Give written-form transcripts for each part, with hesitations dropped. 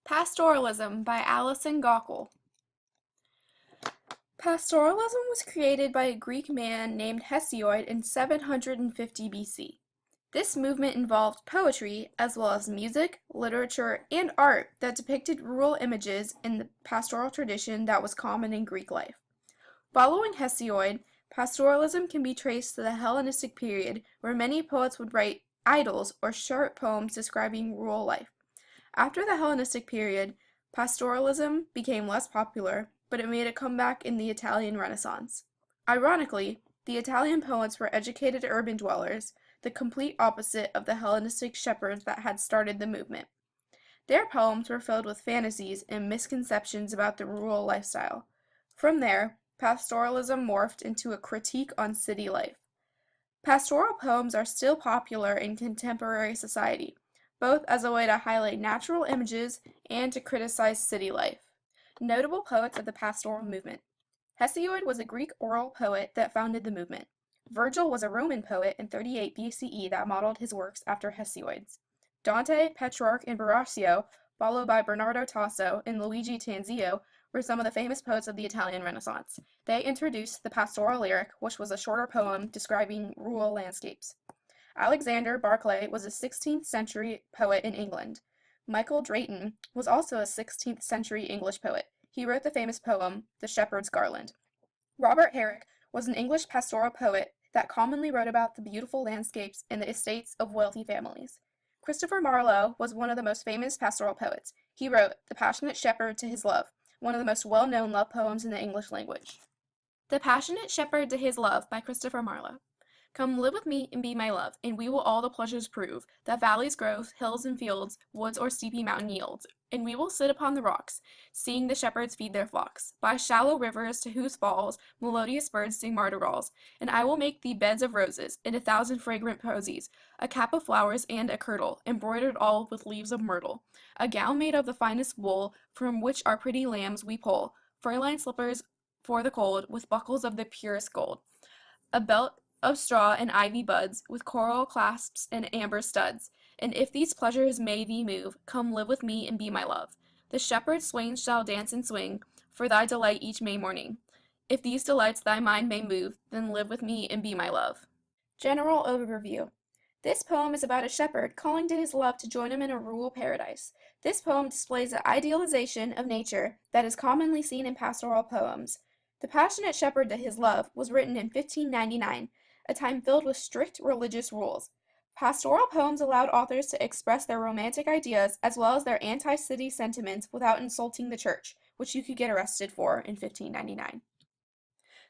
Pastoralism by Alison Gockel. Pastoralism was created by a Greek man named Hesiod in 750 BC. This movement involved poetry, as well as music, literature, and art that depicted rural images in the pastoral tradition that was common in Greek life. Following Hesiod, pastoralism can be traced to the Hellenistic period, where many poets would write idylls or short poems describing rural life. After the Hellenistic period, pastoralism became less popular, but it made a comeback in the Italian Renaissance. Ironically, the Italian poets were educated urban dwellers, the complete opposite of the Hellenistic shepherds that had started the movement. Their poems were filled with fantasies and misconceptions about the rural lifestyle. From there, pastoralism morphed into a critique on city life. Pastoral poems are still popular in contemporary society, both as a way to highlight natural images and to criticize city life. Notable poets of the pastoral movement. Hesiod was a Greek oral poet that founded the movement. Virgil was a Roman poet in 38 BCE that modeled his works after Hesiod's. Dante, Petrarch, and Boccaccio, followed by Bernardo Tasso and Luigi Tanzio, were some of the famous poets of the Italian Renaissance. They introduced the pastoral lyric, which was a shorter poem describing rural landscapes. Alexander Barclay was a 16th century poet in England. Michael Drayton was also a 16th century English poet. He wrote the famous poem, The Shepherd's Garland. Robert Herrick was an English pastoral poet that commonly wrote about the beautiful landscapes and the estates of wealthy families. Christopher Marlowe was one of the most famous pastoral poets. He wrote The Passionate Shepherd to His Love, one of the most well-known love poems in the English language. The Passionate Shepherd to His Love by Christopher Marlowe. Come live with me and be my love, and we will all the pleasures prove, that valleys grow, hills and fields, woods or steepy mountain yields, and we will sit upon the rocks, seeing the shepherds feed their flocks, by shallow rivers to whose falls melodious birds sing madrigals, and I will make thee beds of roses, and 1,000 fragrant posies, a cap of flowers and a kirtle, embroidered all with leaves of myrtle, a gown made of the finest wool, from which our pretty lambs we pull, fur-lined slippers for the cold, with buckles of the purest gold, a belt of straw and ivy buds, with coral clasps and amber studs. And if these pleasures may thee move, come live with me and be my love. The shepherd swains shall dance and swing, for thy delight each May morning. If these delights thy mind may move, then live with me and be my love. General overview. This poem is about a shepherd calling to his love to join him in a rural paradise. This poem displays the idealization of nature that is commonly seen in pastoral poems. The Passionate Shepherd to His Love was written in 1599, a time filled with strict religious rules. Pastoral poems allowed authors to express their romantic ideas as well as their anti-city sentiments without insulting the church, which you could get arrested for in 1599.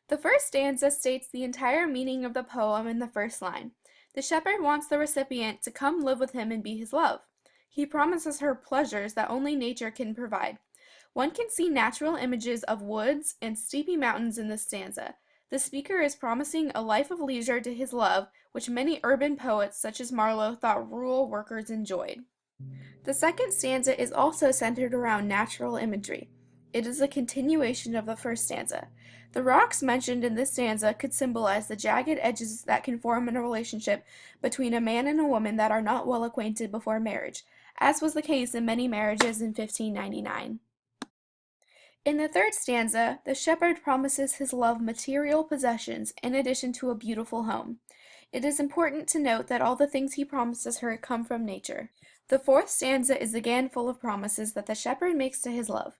The first stanza states the entire meaning of the poem in the first line. The shepherd wants the recipient to come live with him and be his love. He promises her pleasures that only nature can provide. One can see natural images of woods and steepy mountains in this stanza. The speaker is promising a life of leisure to his love, which many urban poets such as Marlowe thought rural workers enjoyed. The second stanza is also centered around natural imagery. It is a continuation of the first stanza. The rocks mentioned in this stanza could symbolize the jagged edges that can form in a relationship between a man and a woman that are not well acquainted before marriage, as was the case in many marriages in 1599. In the third stanza, the shepherd promises his love material possessions in addition to a beautiful home. It is important to note that all the things he promises her come from nature. The fourth stanza is again full of promises that the shepherd makes to his love.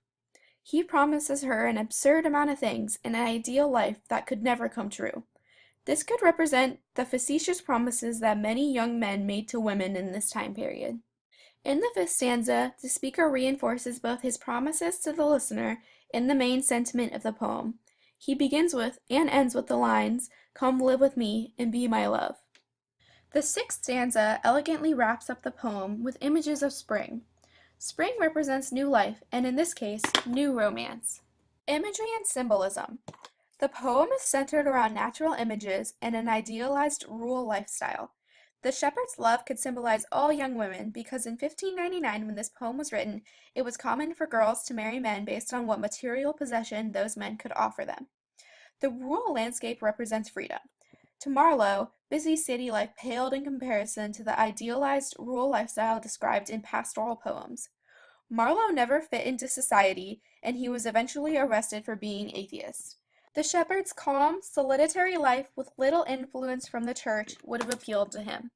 He promises her an absurd amount of things and an ideal life that could never come true. This could represent the facetious promises that many young men made to women in this time period. In the fifth stanza, the speaker reinforces both his promises to the listener and the main sentiment of the poem. He begins with and ends with the lines, "Come live with me and be my love." The sixth stanza elegantly wraps up the poem with images of spring. Spring represents new life, and in this case, new romance. Imagery and symbolism. The poem is centered around natural images and an idealized rural lifestyle. The shepherd's love could symbolize all young women because in 1599, when this poem was written, it was common for girls to marry men based on what material possession those men could offer them. The rural landscape represents freedom. To Marlowe, busy city life paled in comparison to the idealized rural lifestyle described in pastoral poems. Marlowe never fit into society, and he was eventually arrested for being atheist. The shepherd's calm, solitary life with little influence from the church would have appealed to him.